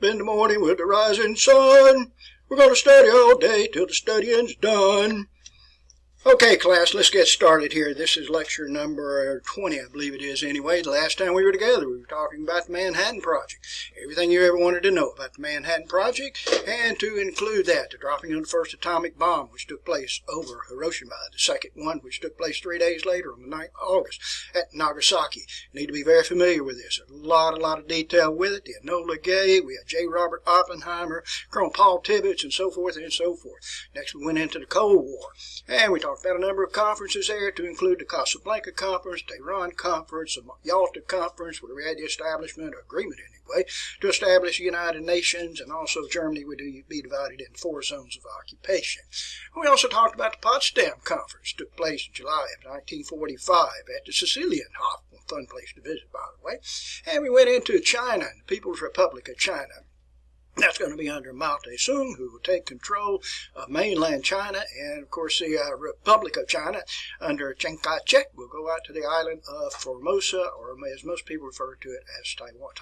in the morning with the rising sun. We're going to study all day till the studying's done. Okay, class, let's get started here. This is lecture number 20, I believe it is anyway. The last time we were together, we were talking about the Manhattan Project. Everything you ever wanted to know about the Manhattan Project, and to include that, the dropping of the first atomic bomb, which took place over Hiroshima. The second one, which took place 3 days later on the 9th of August at Nagasaki. You need to be very familiar with this. A lot of detail with it. The Enola Gay, we had J. Robert Oppenheimer, Colonel Paul Tibbets, and so forth and so forth. Next, we went into the Cold War, and we talked about a number of conferences there, to include the Casablanca Conference, Tehran Conference, the Yalta Conference, where we had the establishment, or agreement anyway, to establish the United Nations, and also Germany would be divided into 4 zones of occupation. We also talked about the Potsdam Conference, took place in July of 1945 at the Sizilienhof, a fun place to visit, by the way. And we went into China, the People's Republic of China. That's going to be under Mao Tse-tung, who will take control of mainland China, and of course the Republic of China under Chiang Kai-shek will go out to the island of Formosa, or as most people refer to it as Taiwan.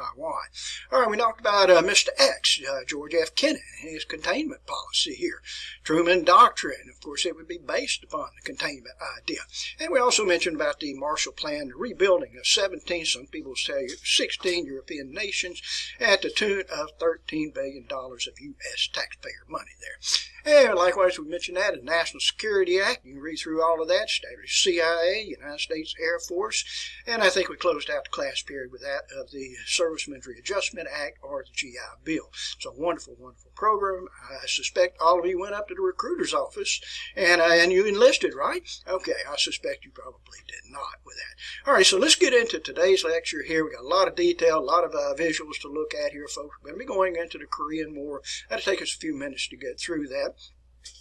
All right, we talked about Mr. X, George F. Kennan, and his containment policy here. Truman Doctrine, of course, it would be based upon the containment idea. And we also mentioned about the Marshall Plan, the rebuilding of 17, some people tell you 16 European nations at the tune of $13 billion of U.S. taxpayer money there. And likewise, we mentioned that, the National Security Act. You can read through all of that. Established CIA, United States Air Force, and I think we closed out the class period with that of the Servicemen's Readjustment Act, or the GI Bill. So wonderful program. I suspect all of you went up to the recruiter's office and you enlisted, right? Okay, I suspect you probably did not with that. All right, so let's get into today's lecture here. We got a lot of detail, a lot of visuals to look at here, folks. We're going to be going into the Korean War. That'll take us a few minutes to get through that.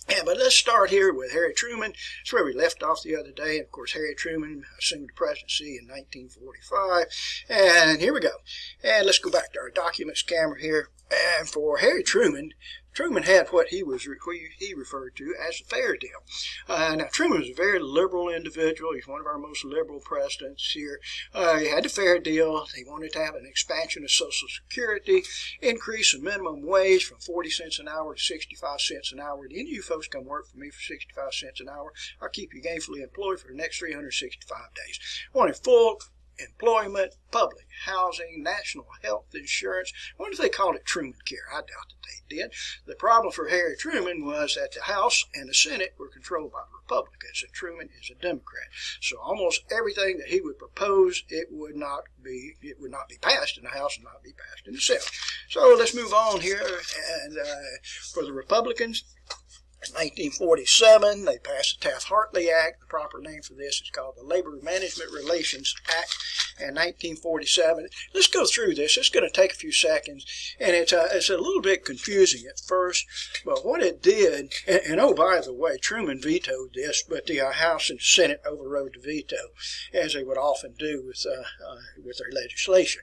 Yeah, but let's start here with Harry Truman. That's where we left off the other day. And of course, Harry Truman assumed the presidency in 1945. And here we go. And let's go back to our documents camera here. And for Harry Truman, Truman had what he referred to as a fair deal. Now, Truman was a very liberal individual. He's one of our most liberal presidents here. He had a fair deal. He wanted to have an expansion of Social Security, increase the minimum wage from 40 cents an hour to 65 cents an hour. Do any of you folks come work for me for 65 cents an hour? I'll keep you gainfully employed for the next 365 days. Wanted full employment, public housing, national health insurance. I wonder if they called it Truman Care. I doubt that they did. The problem for Harry Truman was that the House and the Senate were controlled by the Republicans, and Truman is a Democrat. So almost everything that he would propose, it would not be passed in the House and not be passed in the Senate. So let's move on here. And for the Republicans, in 1947, they passed the Taft-Hartley Act. The proper name for this is called the Labor Management Relations Act. In 1947, let's go through this. It's going to take a few seconds, and it's a little bit confusing at first. But what it did, and oh, by the way, Truman vetoed this, but the House and Senate overrode the veto, as they would often do with their legislation.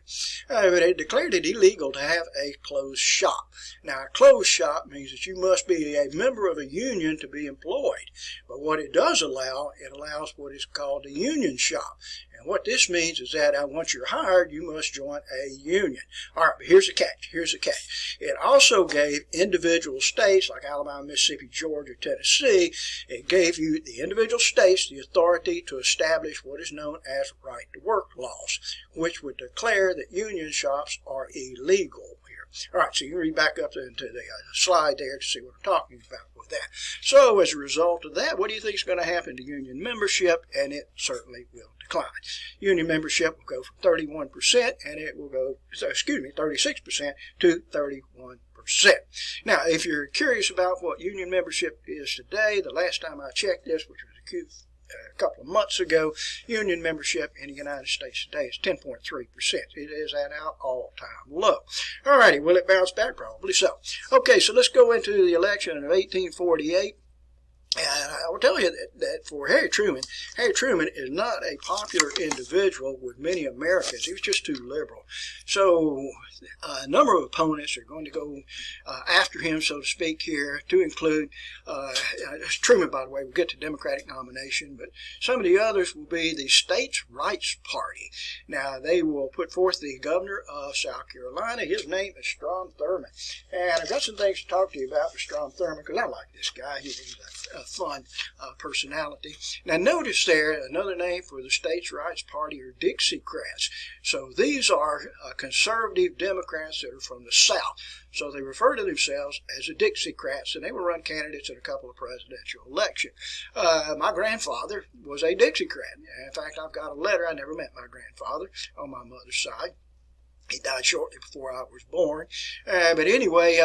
But it declared it illegal to have a closed shop. Now, a closed shop means that you must be a member of a union to be employed. But what it does allow, it allows what is called a union shop. And what this means is that once you're hired, you must join a union. All right, but here's the catch. It also gave individual states like Alabama, Mississippi, Georgia, Tennessee, it gave you, the individual states, the authority to establish what is known as right-to-work laws, which would declare that union shops are illegal here. All right, so you can read back up into the slide there to see what I'm talking about with that. So as a result of that, what do you think is going to happen to union membership? And it certainly will decline. Union membership will go from 31% and it will go, 36% to 31%. Now, if you're curious about what union membership is today, the last time I checked this, which was a couple of months ago, union membership in the United States today is 10.3%. It is at an all-time low. All righty, will it bounce back? Probably so. Okay, so let's go into the election of 1848. And I will tell you that for Harry Truman is not a popular individual with many Americans. He was just too liberal. So a number of opponents are going to go after him, so to speak, here, to include Truman, by the way. We'll get to Democratic nomination, but some of the others will be the States' Rights Party. Now, they will put forth the governor of South Carolina. His name is Strom Thurmond. And I've got some things to talk to you about with Strom Thurmond, because I like this guy. He's a fun personality. Now notice there, another name for the States' Rights Party are Dixiecrats. So these are conservative Democrats that are from the South. So they refer to themselves as the Dixiecrats, and they will run candidates in a couple of presidential elections. My grandfather was a Dixiecrat. In fact, I've got a letter. I never met my grandfather on my mother's side. He died shortly before I was born. But anyway,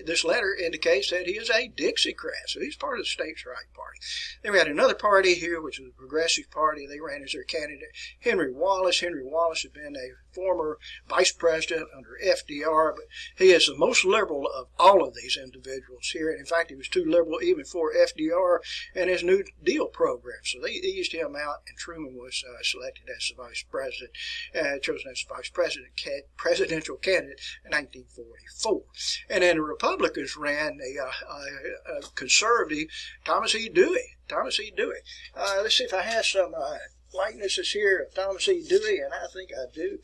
this letter indicates that he is a Dixiecrat. So he's part of the States' Rights Party. Then we had another party here, which is the Progressive Party. They ran as their candidate Henry Wallace. Henry Wallace had been a former vice president under FDR, but he is the most liberal of all of these individuals here. And in fact, he was too liberal even for FDR and his New Deal program. So they eased him out, and Truman was selected as the vice president, chosen as the vice presidential candidate in 1944. And then the Republicans ran a conservative, Thomas E. Dewey. Let's see if I have some likenesses here of Thomas E. Dewey, and I think I do.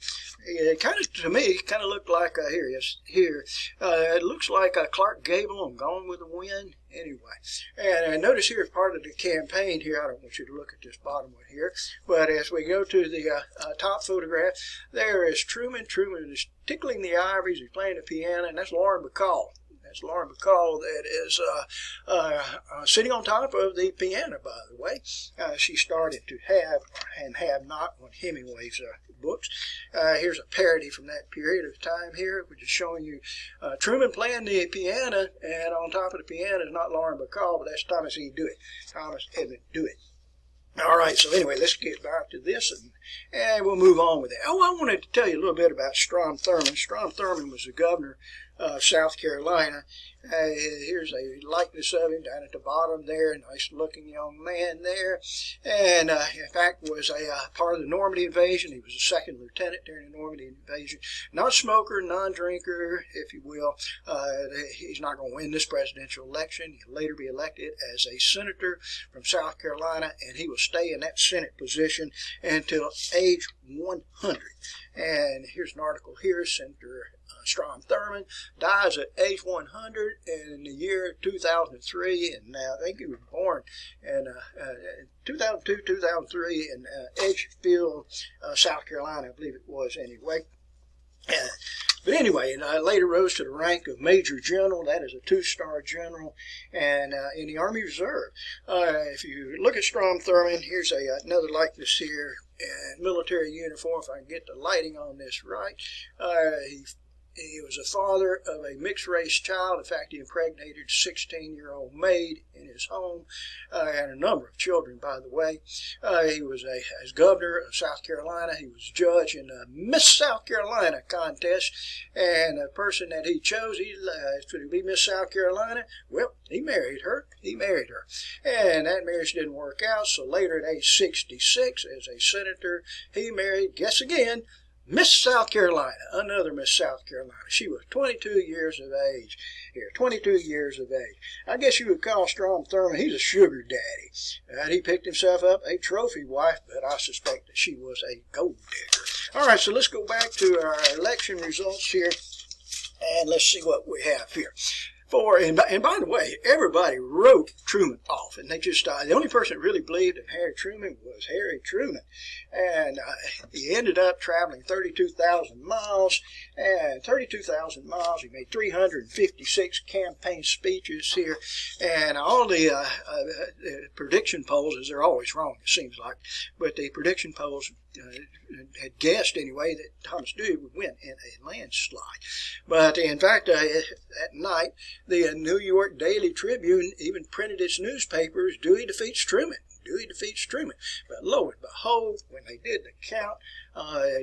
It to me, looked like, here he is, here. It looks like Clark Gable on Gone with the Wind. Anyway, and notice here, part of the campaign here, I don't want you to look at this bottom one here, but as we go to the top photograph, there is Truman. Truman is tickling the ivories, he's playing the piano, and that's Lauren Bacall. That's Lauren Bacall that is sitting on top of the piano, by the way. She started to have and have not one of Hemingway's books. Here's a parody from that period of time here, which is showing you Truman playing the piano, and on top of the piano is not Lauren Bacall, but that's Thomas E. Dewey. Thomas Edmund Dewey. All right, so anyway, let's get back to this, and we'll move on with that. Oh, I wanted to tell you a little bit about Strom Thurmond. Strom Thurmond was the governor of South Carolina. Here's a likeness of him down at the bottom there, nice-looking young man there, and in fact was a part of the Normandy invasion. He was a second lieutenant during the Normandy invasion. Non-smoker, non-drinker, if you will. He's not going to win this presidential election. He'll later be elected as a senator from South Carolina, and he will stay in that Senate position until age 100. And here's an article here. Senator Strom Thurmond dies at age 100 in the year 2003, and I think he was born in 2002, 2003 in Edgefield, South Carolina, I believe it was anyway. But anyway, later rose to the rank of Major General. That is a 2-star general, and in the Army Reserve. If you look at Strom Thurmond, here's another likeness here in military uniform. If I can get the lighting on this right, he was a father of a mixed-race child. In fact, he impregnated a 16-year-old maid in his home, and a number of children, by the way. He was as governor of South Carolina. He was judge in the Miss South Carolina contest, and the person that he chose to be Miss South Carolina, well, he married her. And that marriage didn't work out, so later at age 66, as a senator, he married, guess again, Miss South Carolina, another Miss South Carolina. She was 22 years of age here, 22 years of age. I guess you would call Strom Thurmond, he's a sugar daddy. He picked himself up a trophy wife, but I suspect that she was a gold digger. All right, so let's go back to our election results here, and let's see what we have here. And by the way, everybody wrote Truman off, and they just the only person that really believed in Harry Truman was Harry Truman, and he ended up traveling 32,000 miles, and 32,000 miles. He made 356 campaign speeches here, and all the prediction polls, as they're always wrong, it seems like, but the prediction polls had guessed anyway that Thomas Dewey would win in a landslide. But in fact, that night, the New York Daily Tribune even printed its newspapers, Dewey defeats Truman. Dewey defeats Truman. But lo and behold, when they did the count,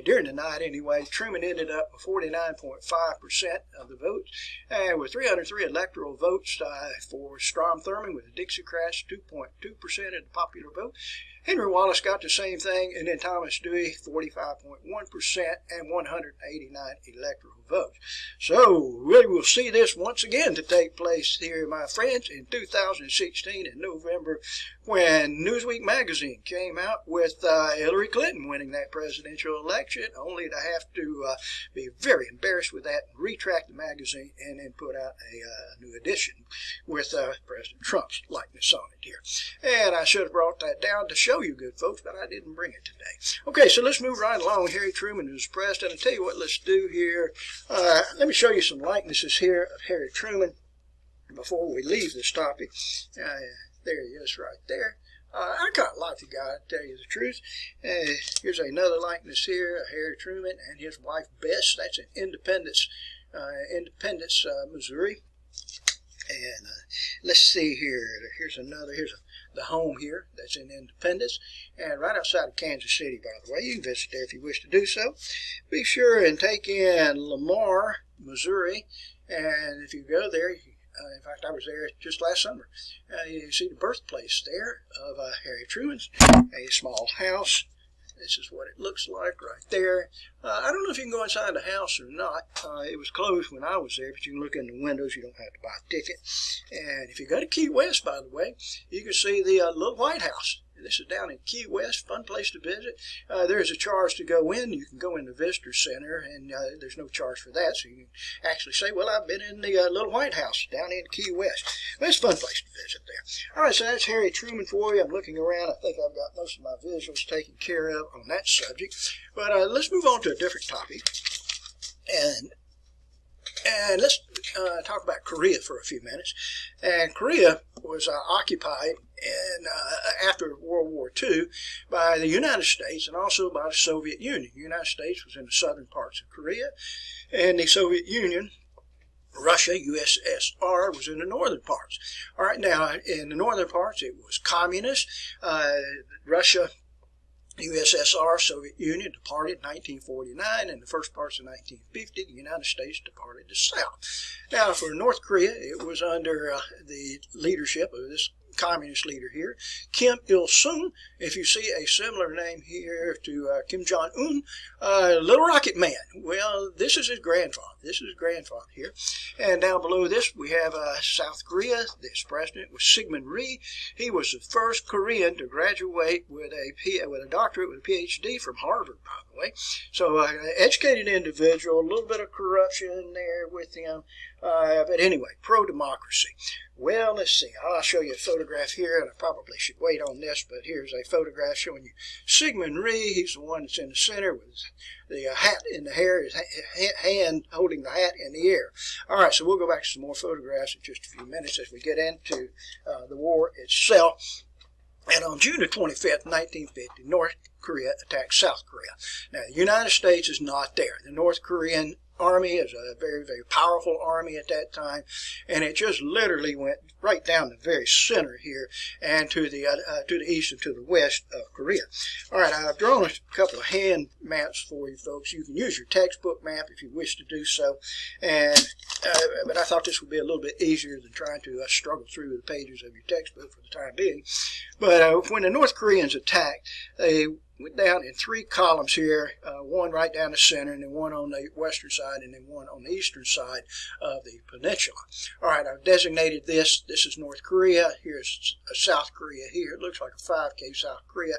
during the night anyway, Truman ended up with 49.5% of the votes, and with 303 electoral votes for Strom Thurmond with the Dixiecrats, 2.2% of the popular vote. Henry Wallace got the same thing, and then Thomas Dewey, 45.1% and 189 electoral votes. So, we will see this once again to take place here, my friends, in 2016 in November, when Newsweek magazine came out with Hillary Clinton winning that presidential election, only to have to be very embarrassed with that and retract the magazine and then put out a new edition with President Trump's likeness on it here. And I should have brought that down to show you good folks, but I didn't bring it today. Okay, so let's move right along. Harry Truman was president. I'll tell you what let's do here. Let me show you some likenesses here of Harry Truman before we leave this topic. There he is right there. I kind of like the guy, to tell you the truth. Here's another likeness here of Harry Truman and his wife Bess. That's in Independence, Missouri. And let's see here. Here's another. Here's the home here that's in Independence, and right outside of Kansas City, by the way. You can visit there if you wish to do so. Be sure and take in Lamar, Missouri, and if you go there, in fact, I was there just last summer. You see the birthplace there of Harry Truman's, a small house. This is what it looks like right there. I don't know if you can go inside the house or not. It was closed when I was there, but you can look in the windows. You don't have to buy a ticket. And if you go to Key West, by the way, you can see the little White House. This is down in Key West, fun place to visit. There's a charge to go in. You can go in the Visitor Center, and there's no charge for that. So you can actually say, well, I've been in the little White House down in Key West. Well, it's a fun place to visit there. All right, so that's Harry Truman for you. I'm looking around. I think I've got most of my visuals taken care of on that subject. But let's move on to a different topic. And let's talk about Korea for a few minutes. And Korea was occupied after World War II by the United States and also by the Soviet Union. The United States was in the southern parts of Korea, and the Soviet Union, Russia, USSR, was in the northern parts. All right, now, in the northern parts, it was communist. Russia, USSR, Soviet Union departed in 1949, and the first parts of 1950, the United States departed the south. Now, for North Korea, it was under the leadership of this communist leader here, Kim Il-sung. If you see a similar name here to Kim Jong-un, Little Rocket Man. Well, this is his grandfather. This is his grandfather here. And down below this, we have South Korea. This president was Syngman Rhee. He was the first Korean to graduate with a doctorate, with a PhD from Harvard, by the way. So, educated individual, a little bit of corruption there with him. But anyway, pro-democracy. Well, let's see. I'll show you a photograph here, and I probably should wait on this, but here's a photograph showing you Syngman Rhee. He's the one that's in the center with the hat in the hair, his hand holding the hat in the air. All right, so we'll go back to some more photographs in just a few minutes as we get into the war itself. And on June the 25th, 1950, North Korea attacked South Korea. Now, the United States is not there. The North Korean Army is a very, very powerful army at that time, and it just literally went right down the very center here and to the east and to the west of Korea. All right, I've drawn a couple of hand maps for you folks. You can use your textbook map if you wish to do so, but I thought this would be a little bit easier than trying to struggle through the pages of your textbook for the time being. But when the North Koreans attacked, they went down in three columns here, one right down the center, and then one on the western side, and then one on the eastern side of the peninsula. All right, I've designated this. This is North Korea. Here's South Korea here. It looks like a 5K South Korea.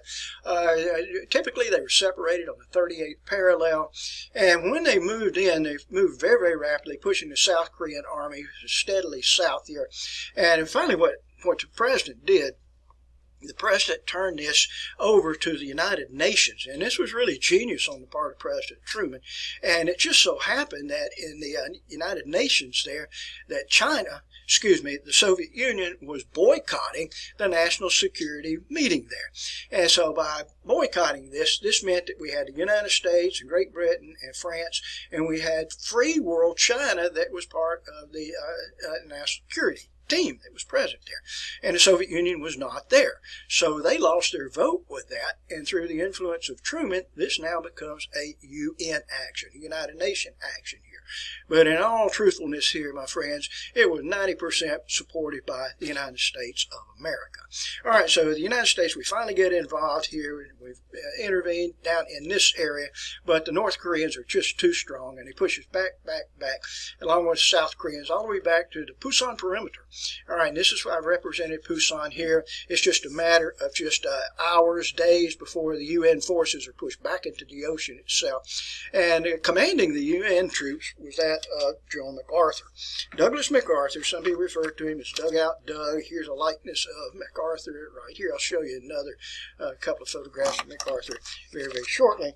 Typically, they were separated on the 38th parallel, and when they moved in, they moved very, very rapidly, pushing the South Korean army steadily south here. And finally, what the president did, the president turned this over to the United Nations, and this was really genius on the part of President Truman. And it just so happened that in the United Nations there, that the Soviet Union was boycotting the national security meeting there. And so by boycotting this meant that we had the United States and Great Britain and France, and we had free world China that was part of the national security team that was present there. And the Soviet Union was not there. So they lost their vote with that, and through the influence of Truman, this now becomes a UN action, a United Nations action here. But in all truthfulness here, my friends, it was 90% supported by the United States of America. All right, so the United States, we finally get involved here. We've intervened down in this area, but the North Koreans are just too strong, and they push us back, along with the South Koreans, all the way back to the Pusan perimeter. All right, and this is why I've represented Pusan here. It's just a matter of just hours, days before the UN forces are pushed back into the ocean itself. And commanding the UN troops was that of John MacArthur. Douglas MacArthur, some people refer to him as Dugout Doug. Here's a likeness of MacArthur right here. I'll show you another couple of photographs of MacArthur very, very shortly.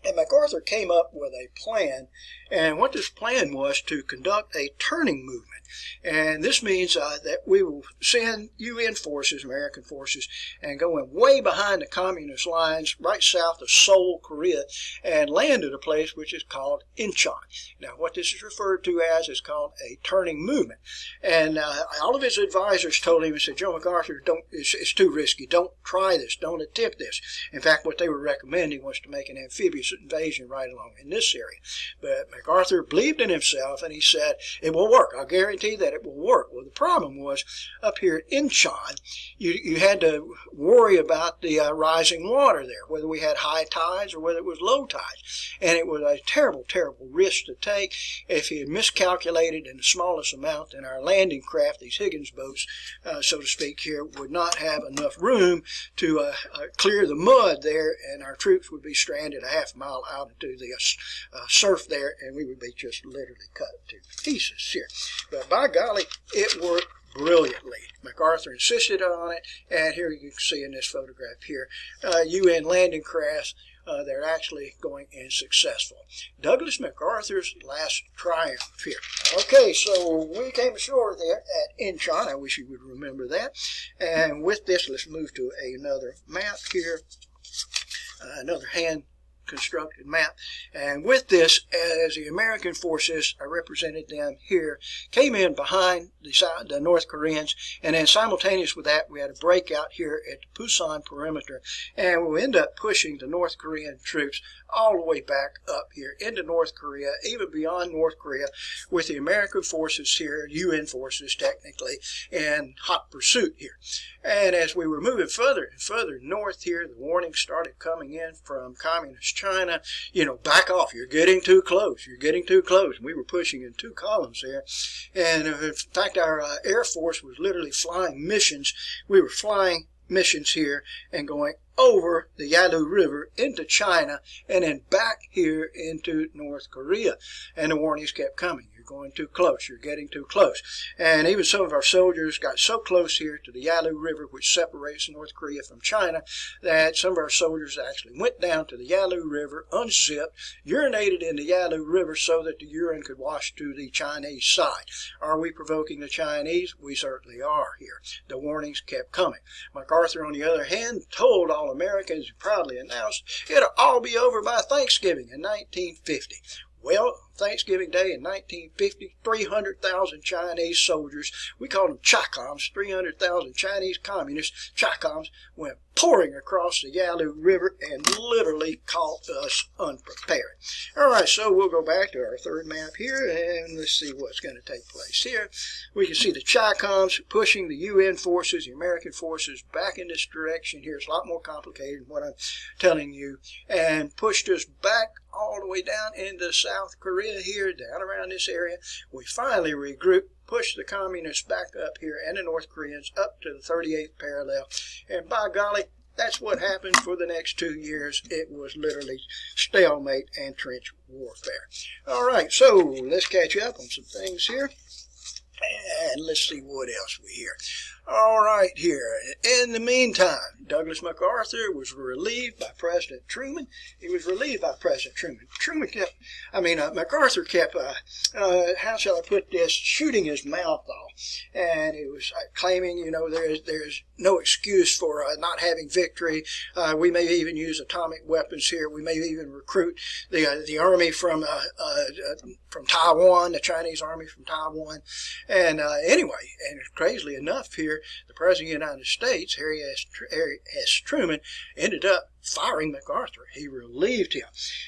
And MacArthur came up with a plan, and what this plan was to conduct a turning movement. And this means that we will send UN forces, American forces, and go in way behind the communist lines, right south of Seoul, Korea, and land at a place which is called Incheon. Now, what this is referred to as is called a turning movement. And all of his advisors told him, he said, Joe MacArthur, it's too risky. Don't try this. Don't attempt this. In fact, what they were recommending was to make an amphibious invasion right along in this area. But MacArthur believed in himself, and he said, it will work. I'll guarantee that it will work. Well, the problem was up here at Incheon, you had to worry about the rising water there, whether we had high tides or whether it was low tides. And it was a terrible, terrible risk to take. If he had miscalculated in the smallest amount, then our landing craft, these Higgins boats, so to speak here, would not have enough room to clear the mud there, and our troops would be stranded a half mile out into the surf there, and we would be just literally cut to pieces here. But by golly, it worked brilliantly. MacArthur insisted on it, and here you can see in this photograph here, UN landing craft, they're actually going in successful. Douglas MacArthur's last triumph here. Okay, so we came ashore there at Incheon. I wish you would remember that. And with this, let's move to another map here, another hand constructed map. And with this, as the American forces, I represented them here, came in behind the North Koreans, and then simultaneous with that, we had a breakout here at the Pusan perimeter, and we'll end up pushing the North Korean troops all the way back up here into North Korea, even beyond North Korea, with the American forces here, UN forces technically, in hot pursuit here. And as we were moving further and further north here, the warnings started coming in from Communist China, back off, you're getting too close, you're getting too close. And we were pushing in two columns there. And in fact, our Air Force was literally flying missions. We were flying missions here and going over the Yalu River into China and then back here into North Korea. And the warnings kept coming. You're going too close. You're getting too close. And even some of our soldiers got so close here to the Yalu River, which separates North Korea from China, that some of our soldiers actually went down to the Yalu River, unzipped, urinated in the Yalu River so that the urine could wash to the Chinese side. Are we provoking the Chinese? We certainly are here. The warnings kept coming. MacArthur, on the other hand, told all Americans, proudly announced, it'll all be over by Thanksgiving in 1950. Well, Thanksgiving Day in 1950, 300,000 Chinese soldiers, we call them Chacoms, 300,000 Chinese communists, Chacoms, went pouring across the Yalu River and literally caught us unprepared. All right, so we'll go back to our third map here, and let's see what's going to take place here. We can see the Chacoms pushing the UN forces, the American forces, back in this direction here. It's a lot more complicated than what I'm telling you, and pushed us back all the way down into South Korea here, down around this area. We finally regrouped, pushed the communists back up here and the North Koreans up to the 38th parallel. And by golly, that's what happened for the next 2 years. It was literally stalemate and trench warfare. All right, so let's catch up on some things here. And let's see what else we hear. All right, here. In the meantime, Douglas MacArthur was relieved by President Truman. He was relieved by President Truman. MacArthur kept, how shall I put this, shooting his mouth off. and he was claiming, you know, there's no excuse for not having victory. We may even use atomic weapons here. We may even recruit the army from Taiwan, the Chinese army from Taiwan. And anyway, and crazily enough here, the President of the United States, Harry S. Truman, ended up firing MacArthur. He relieved him.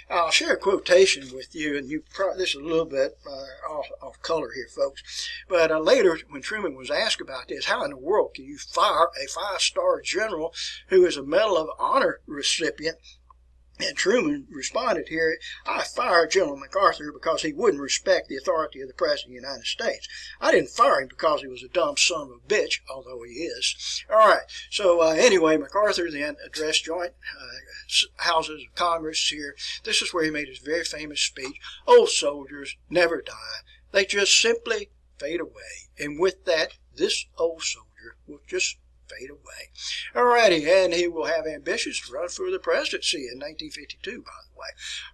I'll share a quotation with you, and this is a little bit off color here, folks. But later, when Truman was asked about this, how in the world can you fire a 5-star general who is a Medal of Honor recipient? And Truman responded here, I fired General MacArthur because he wouldn't respect the authority of the President of the United States. I didn't fire him because he was a dumb son of a bitch, although he is. All right, so anyway, MacArthur then addressed joint houses of Congress here. This is where he made his very famous speech, old soldiers never die. They just simply fade away. And with that, this old soldier will just fade away. Alrighty, and he will have ambitions to run for the presidency in 1952, by the way.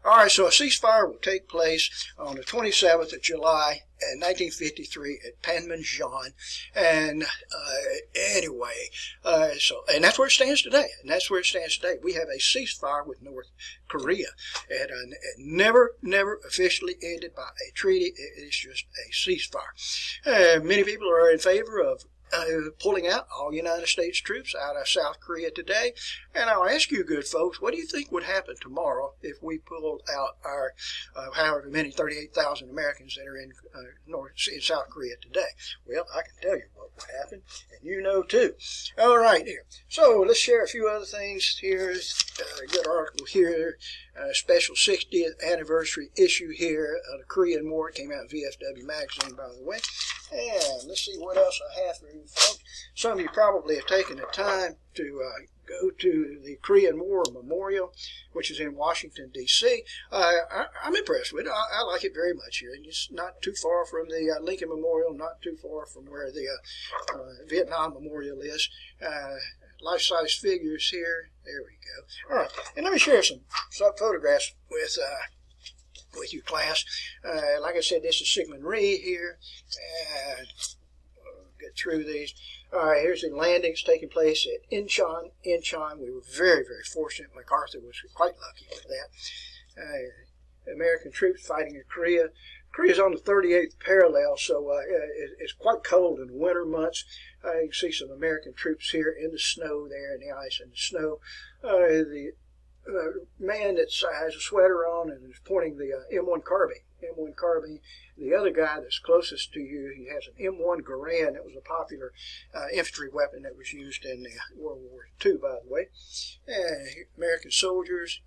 Alright, so a ceasefire will take place on the 27th of July in 1953 at Panmunjom. And anyway, and that's where it stands today. We have a ceasefire with North Korea. And it never officially ended by a treaty. It's just a ceasefire. Many people are in favor of pulling out all United States troops out of South Korea today. And I'll ask you, good folks, what do you think would happen tomorrow if we pulled out our however many 38,000 Americans that are in South Korea today? Well, I can tell you what would happen, and you know too. All right, here. So let's share a few other things here. A good article here. Special 60th anniversary issue here of the Korean War. It came out in VFW magazine, by the way. And let's see what else I have for you folks. Some of you probably have taken the time to go to the Korean War Memorial, which is in Washington, D.C. I'm impressed with it. I like it very much here. It's not too far from the Lincoln Memorial, not too far from where the Vietnam Memorial is. Life-size figures here. There we go. All right, and let me share some photographs with you, class. Like I said, this is Sigmund Rhee here, and we'll get through these. All right, here's the landings taking place at Incheon. We were very fortunate. MacArthur was quite lucky with that. American troops fighting in Korea. Korea's on the 38th parallel, so it's quite cold in the winter months. You can see some American troops here in the snow there, in the ice and the snow. The man that has a sweater on and is pointing the M1 carbine. The other guy that's closest to you, he has an M1 Garand. That was a popular infantry weapon that was used in World War II, by the way. American soldiers,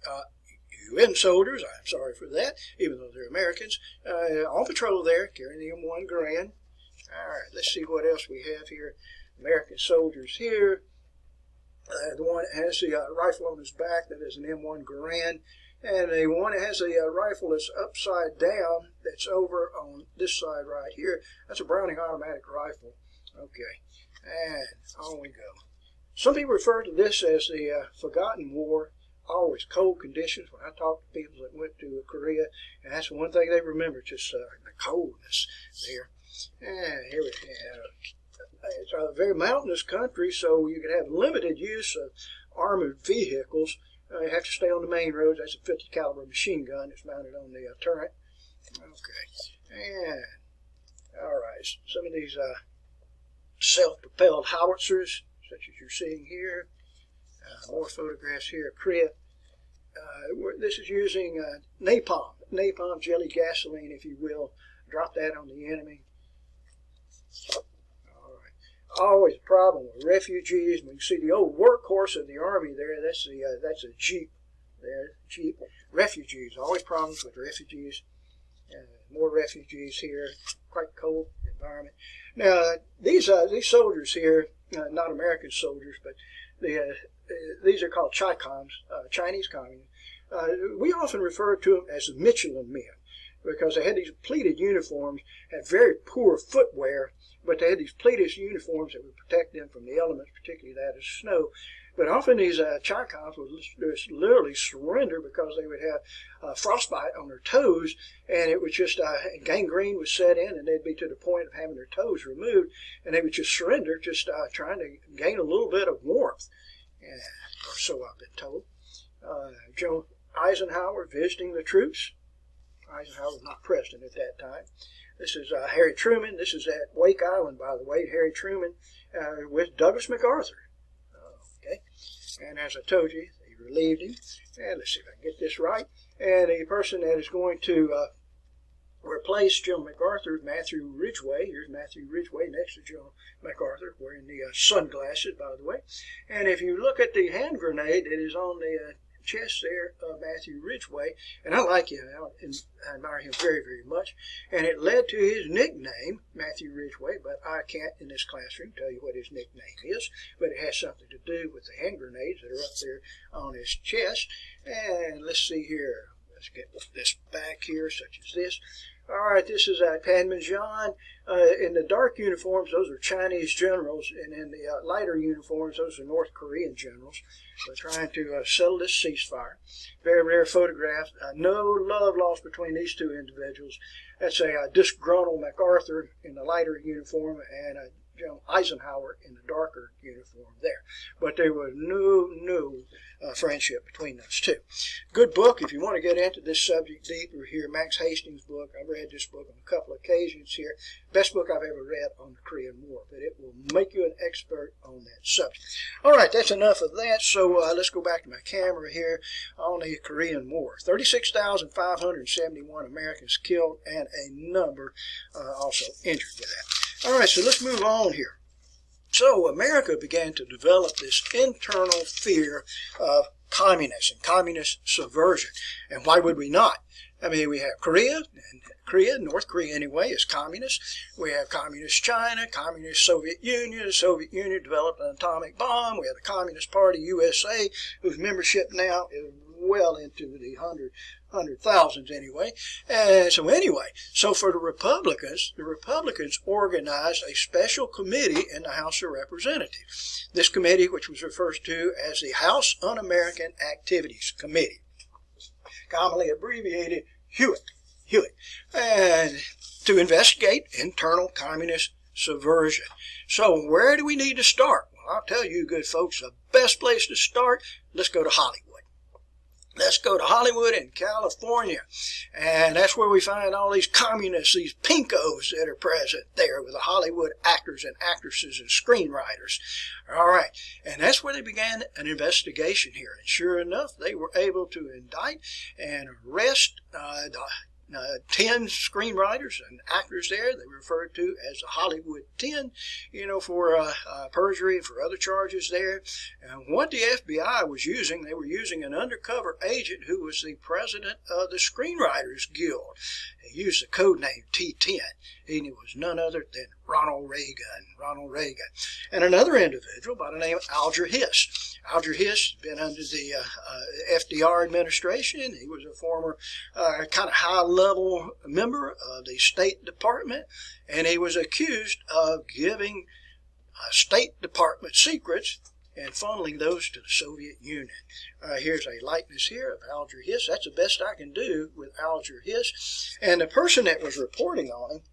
UN soldiers, I'm sorry for that, even though they're Americans, on patrol there, carrying the M1 Garand. All right, let's see what else we have here. American soldiers here. The one that has the rifle on his back, that is an M1 Garand. And the one that has a rifle that's upside down, that's over on this side right here, that's a Browning automatic rifle. Okay, and on we go. Some people refer to this as the Forgotten War. Always cold conditions. When I talk to people that went to Korea, and that's one thing they remember, just the coldness there. And here we have. It's a very mountainous country, so you could have limited use of armored vehicles. You have to stay on the main roads. That's a 50 caliber machine gun that's mounted on the turret. Okay, and all right, some of these self-propelled howitzers, such as you're seeing here. More photographs here of Korea. This is using napalm jelly gasoline, if you will. Drop that on the enemy. Always a problem with refugees. We can see the old workhorse of the army there. That's a Jeep there. Jeep. Refugees. Always problems with refugees. More refugees here. Quite cold environment. Now these soldiers here, not American soldiers, but these are called Chi-Coms, Chinese communists. We often refer to them as the Michelin men because they had these pleated uniforms, had very poor footwear, but they had these pleated uniforms that would protect them from the elements, particularly that of snow. But often these Chicons would just literally surrender because they would have frostbite on their toes, and it was just gangrene would set in, and they'd be to the point of having their toes removed, and they would just surrender, just trying to gain a little bit of warmth. And, or so I've been told. Joe Eisenhower visiting the troops. Eisenhower was not president at that time. This is Harry Truman. This is at Wake Island, by the way. Harry Truman with Douglas MacArthur. Okay, and as I told you, they relieved him. And let's see if I can get this right. And the person that is going to replace General MacArthur is Matthew Ridgway. Here's Matthew Ridgway next to General MacArthur, wearing the sunglasses, by the way. And if you look at the hand grenade that is on the chest there of Matthew Ridgway, and I like him, I admire him very, very much, and it led to his nickname, Matthew Ridgway, but I can't in this classroom tell you what his nickname is, but it has something to do with the hand grenades that are up there on his chest. And let's see here, let's get this back here, such as this. All right, this is Panmunjom. In the dark uniforms, those are Chinese generals, and in the lighter uniforms, those are North Korean generals. We're trying to settle this ceasefire. Very rare photograph. No love lost between these two individuals. That's a disgruntled MacArthur in the lighter uniform and General Eisenhower in the darker uniform there. But there was no friendship between those two. Good book if you want to get into this subject deeper here. Max Hastings' book. I've read this book on a couple of occasions here. Best book I've ever read on the Korean War, but it will make you an expert on that subject. All right, that's enough of that. So let's go back to my camera here on the Korean War. 36,571 Americans killed and a number also injured with that. All right, so let's move on here. So America began to develop this internal fear of communists and communist subversion. And why would we not? I mean, we have Korea, North Korea anyway, is communist. We have communist China, communist Soviet Union. The Soviet Union developed an atomic bomb. We have the Communist Party USA, whose membership now is well into the hundred thousands anyway. So for the Republicans organized a special committee in the House of Representatives. This committee, which was referred to as the House Un-American Activities Committee, commonly abbreviated HUAC, and to investigate internal communist subversion. So where do we need to start? Well, I'll tell you, good folks, the best place to start, let's go to Hollywood. Let's go to Hollywood in California. And that's where we find all these communists, these pinkos that are present there with the Hollywood actors and actresses and screenwriters. All right. And that's where they began an investigation here. And sure enough, they were able to indict and arrest 10 screenwriters and actors there. They were referred to as the Hollywood 10, for perjury and for other charges there. And what the FBI was using, they were using an undercover agent who was the president of the Screenwriters Guild. He used the code name T10. He was none other than Ronald Reagan. And another individual by the name of Alger Hiss. Alger Hiss had been under the FDR administration. He was a former kind of high-level member of the State Department, and he was accused of giving State Department secrets and funneling those to the Soviet Union. Here's a likeness here of Alger Hiss. That's the best I can do with Alger Hiss. And the person that was reporting on him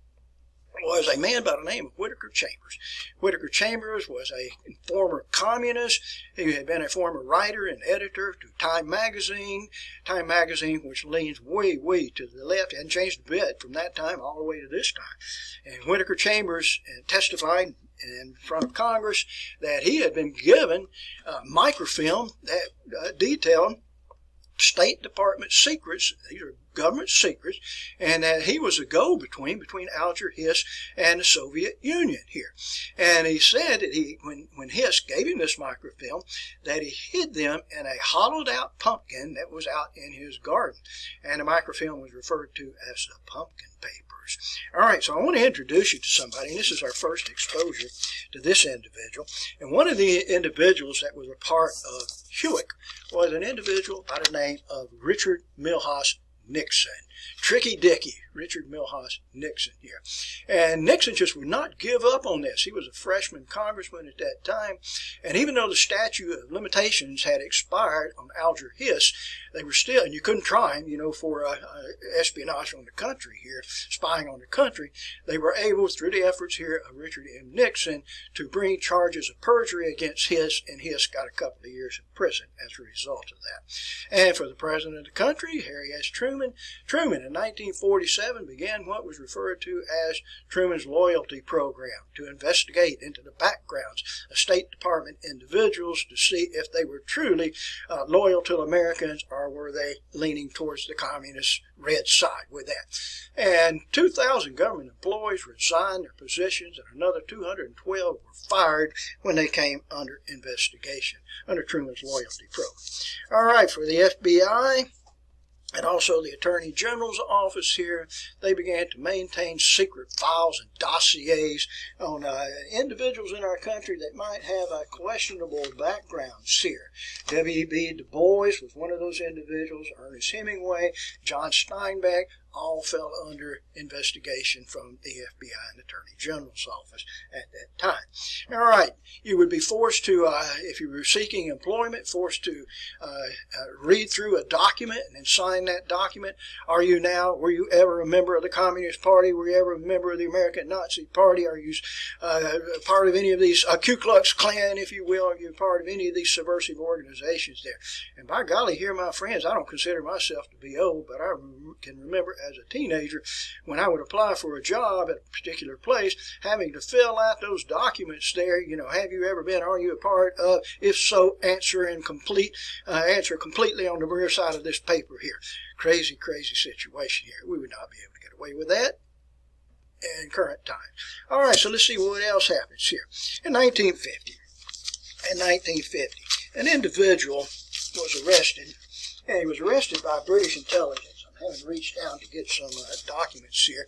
was a man by the name of Whittaker Chambers. Whittaker Chambers was a former communist. He had been a former writer and editor to Time Magazine, which leans way, way to the left, and changed a bit from that time all the way to this time. And Whittaker Chambers testified in front of Congress that he had been given microfilm that detailed State Department secrets. These are government secrets, and that he was a go-between between Alger Hiss and the Soviet Union here. And he said that when Hiss gave him this microfilm, that he hid them in a hollowed-out pumpkin that was out in his garden. And the microfilm was referred to as the pumpkin papers. All right, so I want to introduce you to somebody, and this is our first exposure to this individual. And one of the individuals that was a part of HUAC was an individual by the name of Richard Milhous Nixon. Tricky Dicky, Richard Milhous Nixon here. And Nixon just would not give up on this. He was a freshman congressman at that time, and even though the statute of limitations had expired on Alger Hiss, they were still, and you couldn't try him, for espionage on the country here, spying on the country. They were able, through the efforts here of Richard M. Nixon, to bring charges of perjury against Hiss, and Hiss got a couple of years in prison as a result of that. And for the president of the country, Harry S. Truman, in 1947 began what was referred to as Truman's loyalty program to investigate into the backgrounds of State Department individuals to see if they were truly loyal to Americans or were they leaning towards the communist red side with that. And 2,000 government employees resigned their positions and another 212 were fired when they came under investigation under Truman's loyalty program. All right, for the FBI and also the Attorney General's office here, they began to maintain secret files and dossiers on individuals in our country that might have questionable backgrounds here. W.E.B. Du Bois was one of those individuals, Ernest Hemingway, John Steinbeck, all fell under investigation from the FBI and Attorney General's office at that time. All right, you would be forced to, if you were seeking employment, forced to read through a document and then sign that document. Were you ever a member of the Communist Party? Were you ever a member of the American Nazi Party? Are you part of any of these Ku Klux Klan, if you will? Are you part of any of these subversive organizations there? And by golly, here, my friends, I don't consider myself to be old, but I can remember as a teenager when I would apply for a job at a particular place, having to fill out those documents there. Have you ever been? Are you a part of? If so, answer completely on the rear side of this paper here. Crazy situation here. We would not be able to get away with that in current times. All right, so let's see what else happens here. In 1950, an individual was arrested, and he was arrested by British intelligence. I'm having to reach down to get some documents here.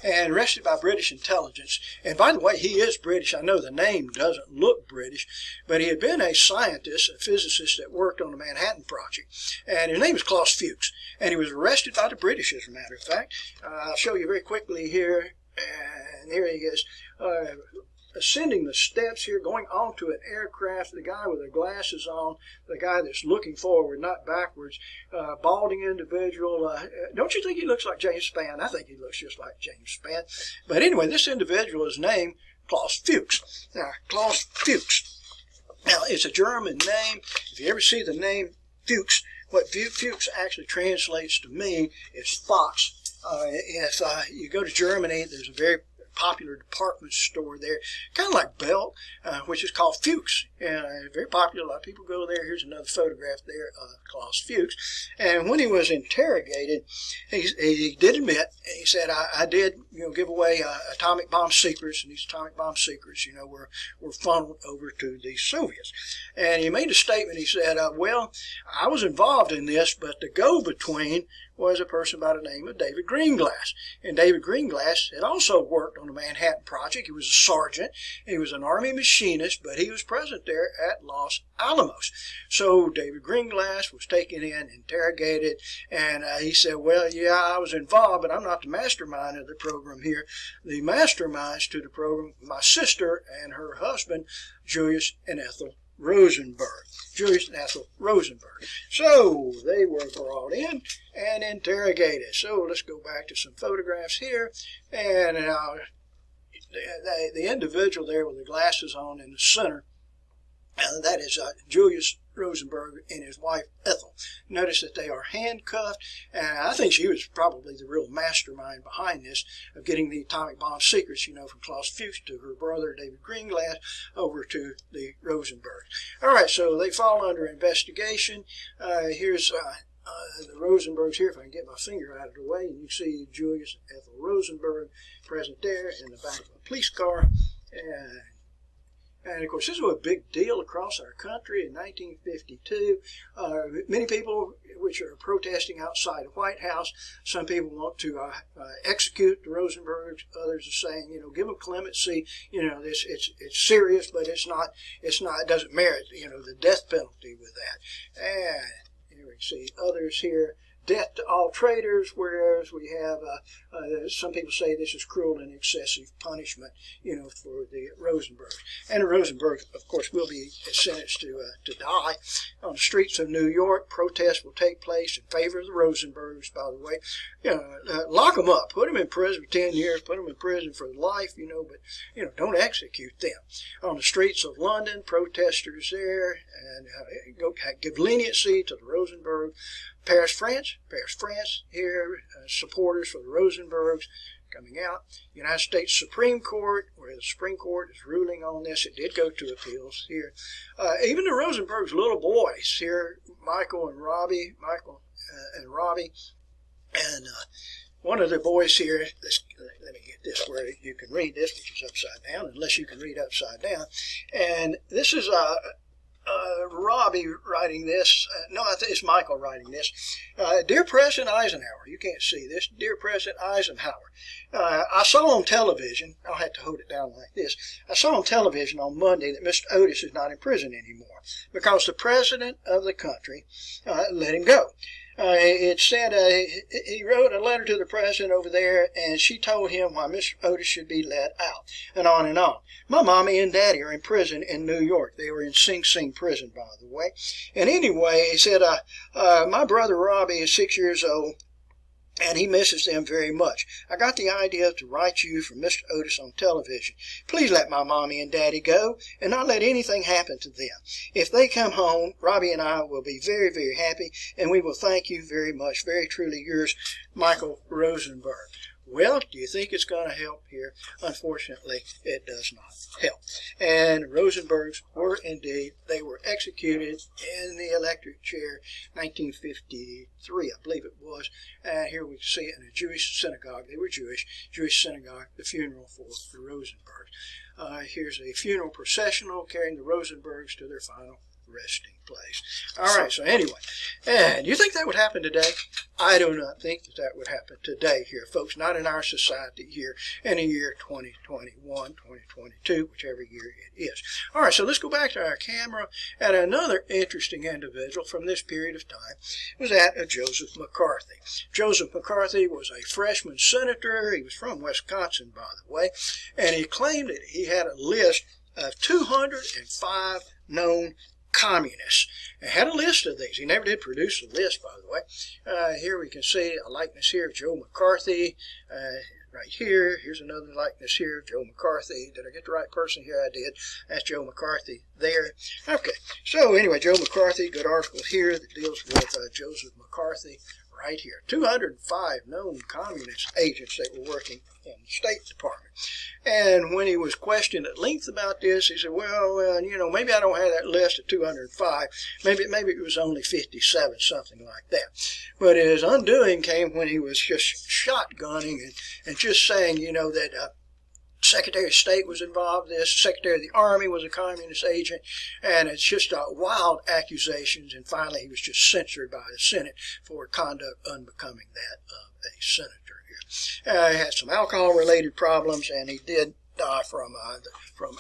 And arrested by British intelligence. And by the way, he is British. I know the name doesn't look British, but he had been a scientist, a physicist that worked on the Manhattan Project. And his name is Klaus Fuchs. And he was arrested by the British, as a matter of fact. I'll show you very quickly here. And here he is. Ascending the steps here, going onto an aircraft, the guy with the glasses on, the guy that's looking forward, not backwards, balding individual. Don't you think he looks like James Spann? I think he looks just like James Spann. But anyway, this individual is named Klaus Fuchs. Now, Klaus Fuchs. Now, it's a German name. If you ever see the name Fuchs, what Fuchs actually translates to mean is fox. If you go to Germany, there's a very popular department store there, kind of like Belk, which is called Fuchs. Very popular. A lot of people go there. Here's another photograph there of Klaus Fuchs. And when he was interrogated, he did admit, he said, I did give away atomic bomb secrets, and these atomic bomb secrets, were funneled over to the Soviets. And he made a statement. He said, well, I was involved in this, but the go-between was a person by the name of David Greenglass. And David Greenglass had also worked on the Manhattan Project. He was a sergeant. He was an Army machinist, but he was present there at Los Alamos. So David Greenglass was taken in, interrogated, and he said, well, yeah, I was involved, but I'm not the mastermind of the program here. The masterminds to the program, my sister and her husband, Julius and Ethel Rosenberg. So they were brought in and interrogated. So let's go back to some photographs here. And the individual there with the glasses on in the center, that is Julius Rosenberg and his wife Ethel. Notice that they are handcuffed, and I think she was probably the real mastermind behind this, of getting the atomic bomb secrets, from Klaus Fuchs to her brother David Greenglass over to the Rosenbergs. All right, so they fall under investigation. Here's the Rosenbergs here, if I can get my finger out of the way, and you see Julius and Ethel Rosenberg present there in the back of a police car. And, of course, this was a big deal across our country in 1952. Many people which are protesting outside the White House, some people want to execute the Rosenbergs. Others are saying, give them clemency. It's serious, but it doesn't merit, the death penalty with that. And here we see others here death to all traitors, whereas we have some people say this is cruel and excessive punishment, for the Rosenbergs. And the Rosenbergs, of course, will be sentenced to die. On the streets of New York, protests will take place in favor of the Rosenbergs, by the way. Lock them up, put them in prison for 10 years, put them in prison for life, but, don't execute them. On the streets of London, protesters there, and give leniency to the Rosenberg. Paris, France, here, supporters for the Rosenbergs coming out. United States Supreme Court, where the Supreme Court is ruling on this. It did go to appeals here. Even the Rosenbergs' little boys here, Michael and Robbie, and one of the boys here, let me get this where you can read this, which is upside down, unless you can read upside down. And this is Robbie writing this. No, I think it's Michael writing this. Dear President Eisenhower, you can't see this. Dear President Eisenhower, I saw on television, I'll have to hold it down like this. I saw on television on Monday that Mr. Otis is not in prison anymore because the president of the country let him go. It said he wrote a letter to the president over there, and she told him why Mr. Otis should be let out, and on and on. My mommy and daddy are in prison in New York. They were in Sing Sing prison, by the way. And anyway, he said, my brother Robbie is 6 years old, and he misses them very much. I got the idea to write you from Mr. Otis on television. Please let my mommy and daddy go and not let anything happen to them. If they come home, Robbie and I will be very, very happy, and we will thank you very much. Very truly yours, Michael Rosenberg. Well, do you think it's going to help here? Unfortunately, it does not help. And Rosenbergs were indeed, they were executed in the electric chair, 1953, I believe it was. And here we see it in a Jewish synagogue. They were Jewish synagogue, the funeral for the Rosenbergs. Here's a funeral processional carrying the Rosenbergs to their final resting place. All right, so anyway, and you think that would happen today? I do not think that would happen today here, folks, not in our society here in the year 2021, 2022, whichever year it is. All right, so let's go back to our camera, and another interesting individual from this period of time was that of Joseph McCarthy. Joseph McCarthy was a freshman senator. He was from Wisconsin, by the way, and he claimed that he had a list of 205 known communists. He had a list of these. He never did produce a list, by the way. Here we can see a likeness here of Joe McCarthy. Right here. Here's another likeness here of Joe McCarthy. Did I get the right person here? I did. That's Joe McCarthy there. Okay. So anyway, Joe McCarthy, good article here that deals with Joseph McCarthy right here. 205 known communist agents that were working in the State Department. And when he was questioned at length about this, he said, well, maybe I don't have that list of 205. Maybe it was only 57, something like that. But his undoing came when he was just shotgunning and just saying, that Secretary of State was involved in this, Secretary of the Army was a communist agent, and it's just wild accusations, and finally he was just censured by the Senate for conduct unbecoming that of a senator here. He had some alcohol-related problems, and he did die from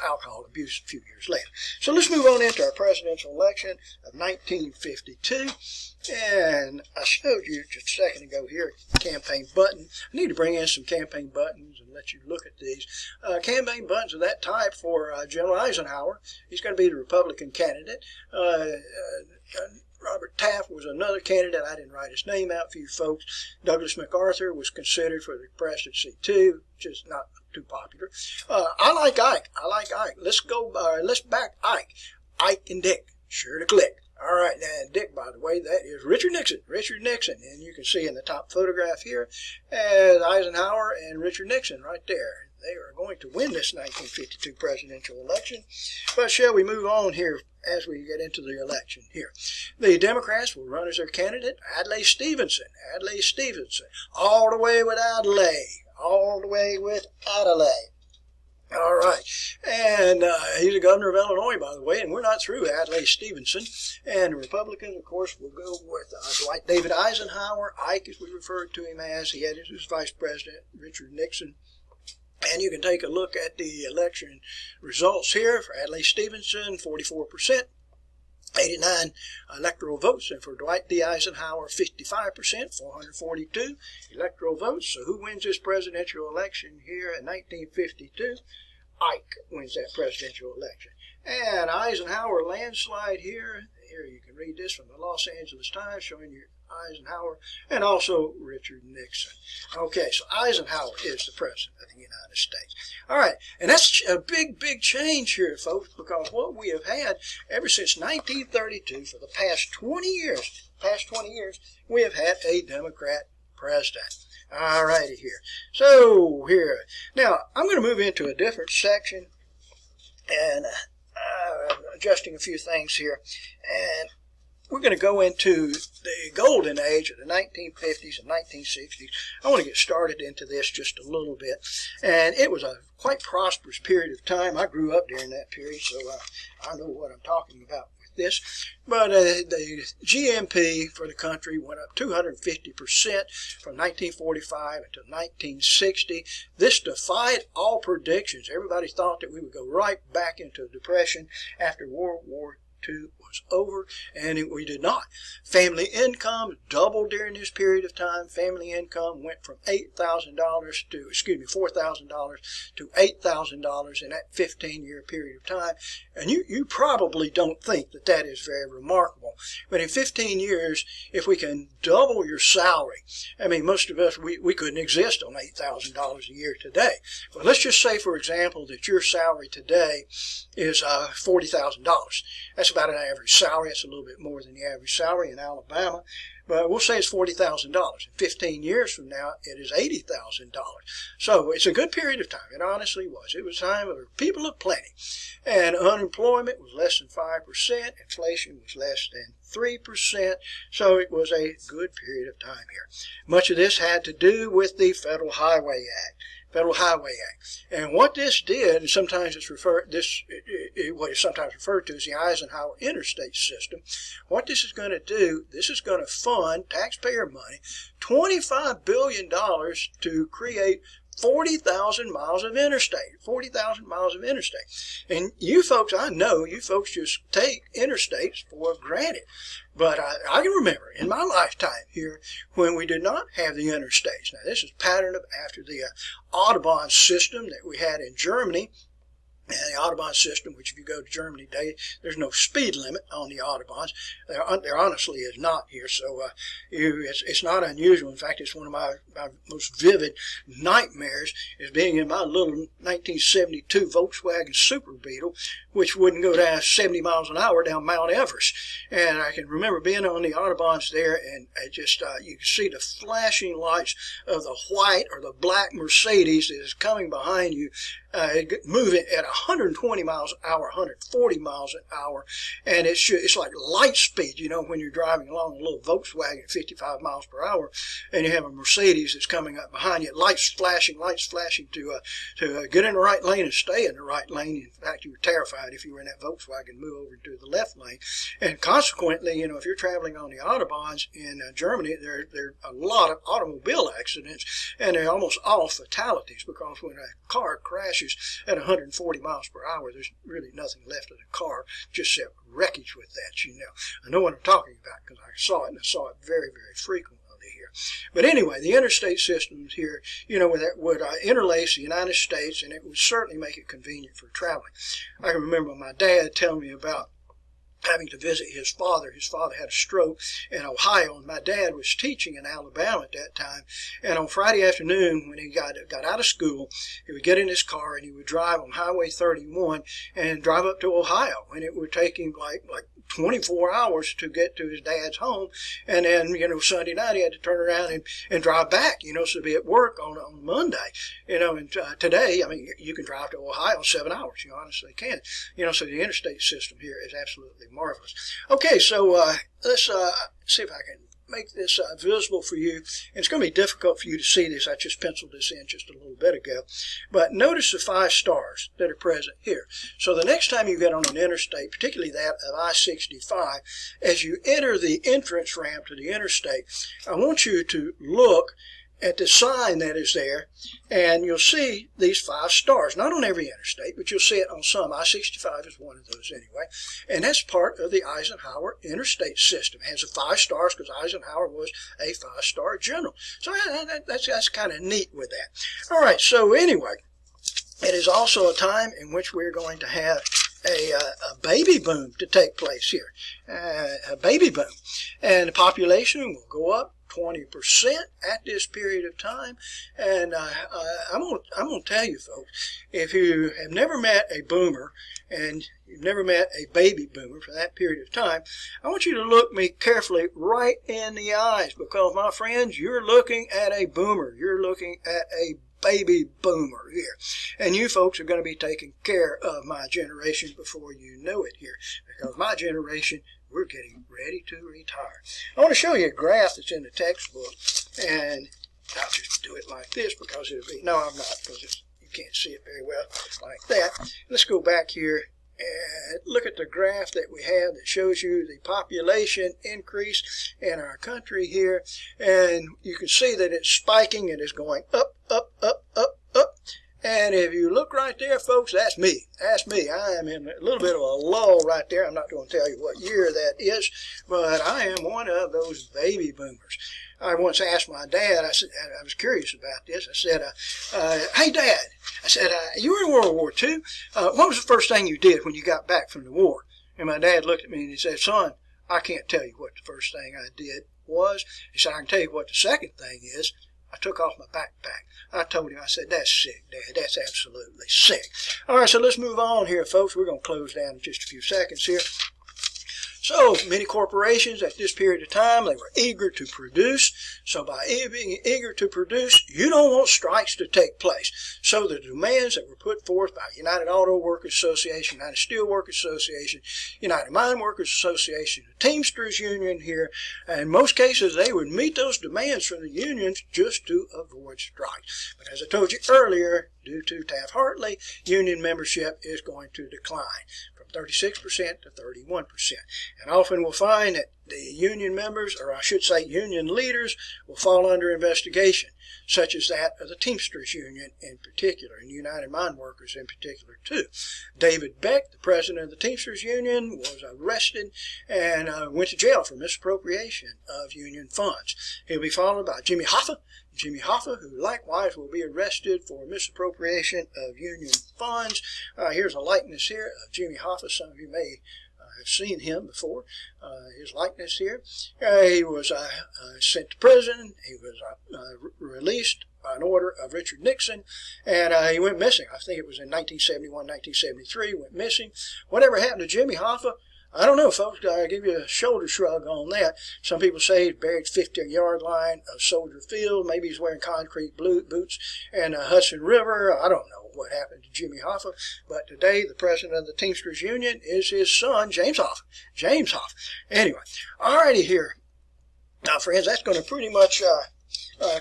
alcohol abuse a few years later. So let's move on into our presidential election of 1952. And I showed you just a second ago here campaign button. I need to bring in some campaign buttons and let you look at these. Campaign buttons of that type for General Eisenhower. He's going to be the Republican candidate. Robert Taft was another candidate. I didn't write his name out for you folks. Douglas MacArthur was considered for the presidency too, which is not too popular. I like Ike. Let's back Ike. Ike and Dick. Sure to click. All right, and Dick, by the way, that is Richard Nixon. And you can see in the top photograph here Eisenhower and Richard Nixon right there. They are going to win this 1952 presidential election. But shall we move on here as we get into the election here? The Democrats will run as their candidate Adlai Stevenson. All the way with Adlai. All right. And he's the governor of Illinois, by the way, and we're not through Adlai Stevenson. And the Republicans, of course, will go with Dwight David Eisenhower, Ike, as we referred to him as. He had his vice president, Richard Nixon. And you can take a look at the election results here for Adlai Stevenson, 44%. 89 electoral votes, and for Dwight D. Eisenhower, 55%, 442 electoral votes. So who wins this presidential election here in 1952? Ike wins that presidential election. And Eisenhower landslide here. Here you can read this from the Los Angeles Times showing you Eisenhower and also Richard Nixon. Okay, so Eisenhower is the president of the United States. All right, and that's a big change here, folks, because what we have had ever since 1932 for the past 20 years, we have had a Democrat president. All righty here. So here, now I'm going to move into a different section and adjusting a few things here, and we're going to go into the golden age of the 1950s and 1960s. I want to get started into this just a little bit, and it was a quite prosperous period of time. I grew up during that period, so I know what I'm talking about with this. But the GNP for the country went up 250% from 1945 until 1960. This defied all predictions. Everybody thought that we would go right back into a depression after World War II was over, and we did not. Family income doubled during this period of time. Family income went from $4,000 to $8,000 in that 15-year period of time. And you probably don't think that that is very remarkable. But in 15 years, if we can double your salary, I mean, most of us, we couldn't exist on $8,000 a year today. But let's just say, for example, that your salary today is $40,000. That's about an average salary. It's a little bit more than the average salary in Alabama. But we'll say it's $40,000. In 15 years from now, it is $80,000. So it's a good period of time. It honestly was. It was a time of people of plenty. And unemployment was less than 5%. Inflation was less than 3%. So it was a good period of time here. Much of this had to do with the Federal Highway Act. And what this did, and sometimes it's what is sometimes referred to as the Eisenhower interstate system. What this is going to do, this is going to fund taxpayer money, $25 billion to create 40,000 miles of interstate. 40,000 miles of interstate. And you folks, I know you folks just take interstates for granted. But I can remember in my lifetime here when we did not have the interstates. Now, this is patterned after the Autobahn system that we had in Germany. And the Autobahn system, which if you go to Germany today, there's no speed limit on the Autobahns. There honestly is not here, so it's not unusual. In fact, it's one of my most vivid nightmares is being in my little 1972 Volkswagen Super Beetle, which wouldn't go down 70 miles an hour down Mount Everest. And I can remember being on the Autobahns there, and you can see the flashing lights of the white or the black Mercedes that is coming behind you, moving at 120 miles an hour, 140 miles an hour, and it's like light speed, when you're driving along a little Volkswagen at 55 miles per hour, and you have a Mercedes that's coming up behind you, lights flashing to get in the right lane and stay in the right lane. In fact, you were terrified if you were in that Volkswagen, move over to the left lane. And consequently, if you're traveling on the Autobahns in Germany, there are a lot of automobile accidents, and they're almost all fatalities, because when a car crashes at 140 miles per hour, there's really nothing left of the car, just wreckage with that, I know what I'm talking about because I saw it, and I saw it very, very frequently here. But anyway, the interstate systems here, would interlace the United States, and it would certainly make it convenient for traveling. I can remember my dad telling me about having to visit his father. His father had a stroke in Ohio, and my dad was teaching in Alabama at that time. And on Friday afternoon, when he got out of school, he would get in his car and he would drive on Highway 31 and drive up to Ohio. And it would take him like 24 hours to get to his dad's home. And then, Sunday night he had to turn around and drive back, so be at work on Monday. And today, you can drive to Ohio in 7 hours. You honestly can. So the interstate system here is absolutely marvelous. Okay, so let's see if I can make this visible for you. And it's going to be difficult for you to see this. I just penciled this in just a little bit ago. But notice the 5 stars that are present here. So the next time you get on an interstate, particularly that of I-65, as you enter the entrance ramp to the interstate, I want you to look at the sign that is there, and you'll see these 5 stars. Not on every interstate, but you'll see it on some. I-65 is one of those anyway. And that's part of the Eisenhower interstate system. It has 5 stars because Eisenhower was a 5-star general. So that's kind of neat with that. All right, so anyway, it is also a time in which we're going to have a baby boom to take place here. A baby boom. And the population will go up 20% at this period of time. And I'm going to tell you, folks, if you have never met a boomer and you've never met a baby boomer for that period of time, I want you to look me carefully right in the eyes, because, my friends, you're looking at a boomer. You're looking at a baby boomer here. And you folks are going to be taking care of my generation before you know it here, because my generation, we're getting ready to retire. I want to show you a graph that's in the textbook, and I'll just do it like this because it'll be, no, I'm not, because you can't see it very well like that. Let's go back here and look at the graph that we have that shows you the population increase in our country here, and you can see that it's spiking. It is going up, up, up, up, up. And if you look right there, folks, that's me. That's me. I am in a little bit of a lull right there. I'm not going to tell you what year that is, but I am one of those baby boomers. I once asked my dad, I said, I was curious about this. I said, hey, Dad, I said, you were in World War II. What was the first thing you did when you got back from the war? And my dad looked at me and he said, son, I can't tell you what the first thing I did was. He said, I can tell you what the second thing is. I took off my backpack. I told him, I said, that's sick, Dad. That's absolutely sick. All right, so let's move on here, folks. We're going to close down in just a few seconds here. So many corporations at this period of time, they were eager to produce. So by being eager to produce, you don't want strikes to take place. So the demands that were put forth by United Auto Workers Association, United Steel Workers Association, United Mine Workers Association, the Teamsters Union here, in most cases they would meet those demands from the unions just to avoid strikes. But as I told you earlier, due to Taft-Hartley, union membership is going to decline from 36% to 31%. And often we'll find that the union members, or I should say union leaders, will fall under investigation, such as that of the Teamsters Union in particular, and United Mine Workers in particular too. David Beck, the president of the Teamsters Union, was arrested and went to jail for misappropriation of union funds. He'll be followed by Jimmy Hoffa, who likewise will be arrested for misappropriation of union funds. Here's a likeness here of Jimmy Hoffa. Some of you may have seen him before. His likeness here. He was sent to prison. He was released by an order of Richard Nixon, and he went missing. I think it was in 1971, 1973. He went missing. Whatever happened to Jimmy Hoffa? I don't know, folks. I'll give you a shoulder shrug on that. Some people say he's buried 50-yard line of Soldier Field. Maybe he's wearing concrete boots in the Hudson River. I don't know what happened to Jimmy Hoffa. But today, the president of the Teamsters Union is his son, James Hoffa. James Hoffa. Anyway, alrighty here. Now, friends, that's going to pretty much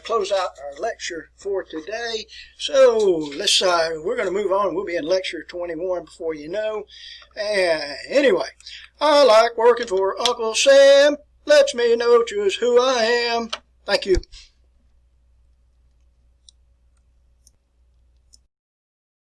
close out our lecture for today. So let's we're going to move on. We'll be in lecture 21 before you know. And anyway, I like working for Uncle Sam. Lets me know just who I am. Thank you.